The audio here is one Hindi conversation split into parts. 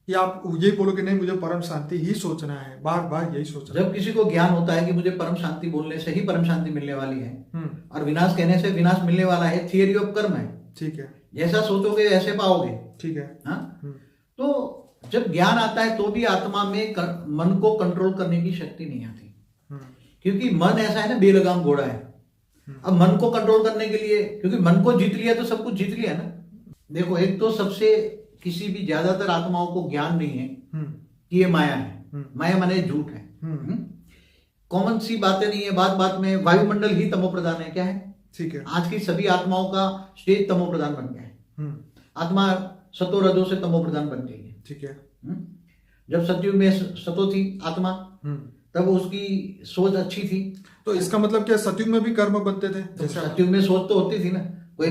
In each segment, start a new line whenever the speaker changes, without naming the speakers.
कि आप यही बोलो कि नहीं मुझे परम शांति ही सोचना है, बार बार यही सोचना
जब किसी को ज्ञान होता है कि मुझे परम शांति बोलने से ही परम शांति मिलने वाली है
है।
और विनाश कहने से विनाश मिलने वाला है, थियरी ऑफ कर्म है।
ठीक है।
जैसा सोचोगे ऐसे पाओगे।
ठीक है।
हाँ, तो जब ज्ञान आता है तो भी आत्मा में मन को कंट्रोल करने की शक्ति नहीं आती, क्योंकि मन ऐसा है ना, बेलगाम घोड़ा है। अब मन को कंट्रोल करने के लिए, क्योंकि मन को जीत लिया तो सब कुछ जीत लिया ना। देखो, एक तो सबसे किसी भी ज्यादातर आत्माओं को ज्ञान नहीं है कि ये माया है। माया माने झूठ है। कॉमन सी बातें नहीं है, बात बात में वायुमंडल ही तमो प्रधान है। क्या है? ठीक है। आज की सभी आत्माओं का स्टेज तमो प्रधान बन गया है। आत्मा सतो रजो से तमो प्रधान बन गई है। ठीक है। जब सतयुग में सतो थी आत्मा, तब उसकी सोच अच्छी थी।
तो इसका मतलब क्या सतयुग में भी कर्म बनते थे?
तो सतयुग में सोच तो होती थी ना, कोई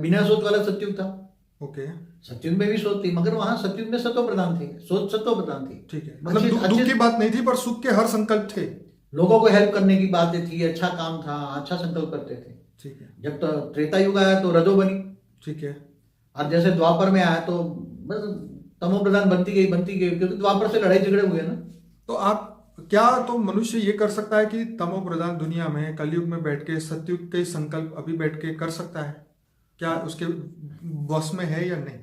बिना सोच वाला सतयुग था।
ओके।
सतयुग में भी सोच थी, मगर वहां सतयुग में सतो प्रधान थे, सोच सतो प्रधान थी।
ठीक है। मतलब दुख की बात नहीं थी, पर सुख के हर संकल्प थे।
लोगों को हेल्प करने की बातें थी, अच्छा काम था, अच्छा संकल्प करते थे।
ठीक है।
जब तो त्रेता युग आया तो रजो बनी।
ठीक है।
और जैसे द्वापर में आया तो बस तमो प्रधान बनती गई, क्योंकि द्वापर से लड़ाई झगड़े हुए ना।
तो आप क्या, तो मनुष्य ये कर सकता है कि तमो प्रधान दुनिया में कलयुग में बैठ के सतयुग के संकल्प अभी बैठ के कर सकता है? क्या उसके वश में है या नहीं?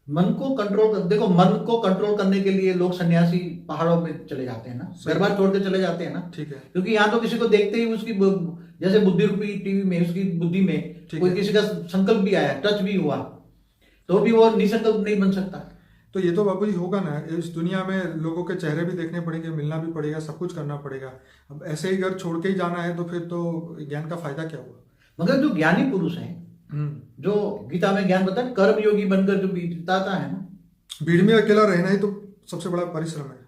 मन को कंट्रोल देखो, मन को कंट्रोल करने के लिए लोग सन्यासी पहाड़ों में चले जाते हैं ना, घर बार छोड़ के चले जाते हैं ना। ठीक है। क्योंकि यहाँ तो किसी को देखते ही उसकी जैसे बुद्धि रूपी टीवी में उसकी बुद्धि में कोई किसी का संकल्प भी आया, टच भी हुआ, तो भी वो निसंकल्प नहीं बन सकता।
तो ये तो बाबूजी होगा ना, इस दुनिया में लोगों के चेहरे भी देखने पड़ेंगे, मिलना भी पड़ेगा, सब कुछ करना पड़ेगा। अब ऐसे ही घर छोड़ के ही जाना है तो फिर तो ज्ञान का फायदा क्या हुआ?
मगर जो ज्ञानी पुरुष हैं, जो गीता में ज्ञान बताया, कर्म योगी बनकर जो बिताता है ना,
भीड़ में अकेला रहना ही तो सबसे बड़ा परिश्रम है।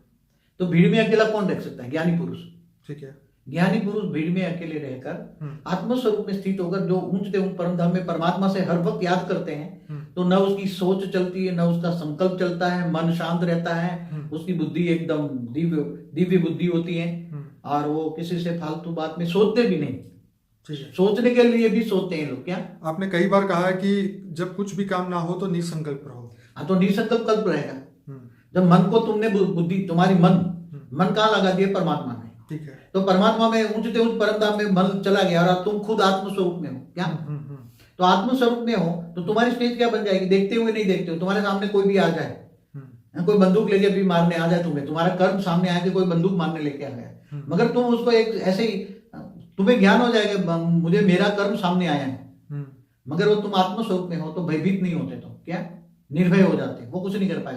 तो भीड़ में अकेला कौन रह सकता है? ज्ञानी पुरुष।
ठीक है।
ज्ञानी पुरुष भीड़ में अकेले रहकर आत्मस्वरूप में स्थित होकर जो ऊंचते ऊंच परम धाम में परमात्मा से हर वक्त याद करते हैं, तो न उसकी सोच चलती है, न उसका संकल्प चलता है, मन शांत रहता है, उसकी बुद्धि एकदम दिव्य बुद्धि होती है, और वो किसी से फालतू बात में सोचते भी नहीं। सोचने के लिए भी सोचते हैं लोग। क्या
आपने कई बार कहा है कि जब कुछ भी काम ना हो तो निसंकल्प रहो।
हाँ, तो निसंकल्प कल्प रहेगा जब मन को तुमने बुद्धि, तुम्हारी मन कहाँ लगा दिया? परमात्मा में। ठीक है। तो परमात्मा में ऊंचते ऊंच परम धाम में मन चला गया और तुम खुद आत्मस्वरूप में हो। क्या तो आत्मस्वरूप में हो तो तुम्हारी स्टेज क्या बन जाएगी? देखते हुए नहीं देखते हो, तुम्हारे सामने कोई भी आ जाए, कोई बंदूक लेके भी मारने आ जाए तुम्हें, तुम्हारा कर्म सामने आया कि कोई बंदूक मारने लेके आ गया, मगर तुम उसको एक ऐसे ही, तुम्हें ज्ञान हो जाएगा मुझे मेरा कर्म सामने आया है, मगर वो तुम आत्मस्वरूप में हो तो भयभीत नहीं होते, तो क्या निर्भय हो जाते, वो कुछ नहीं कर पाए।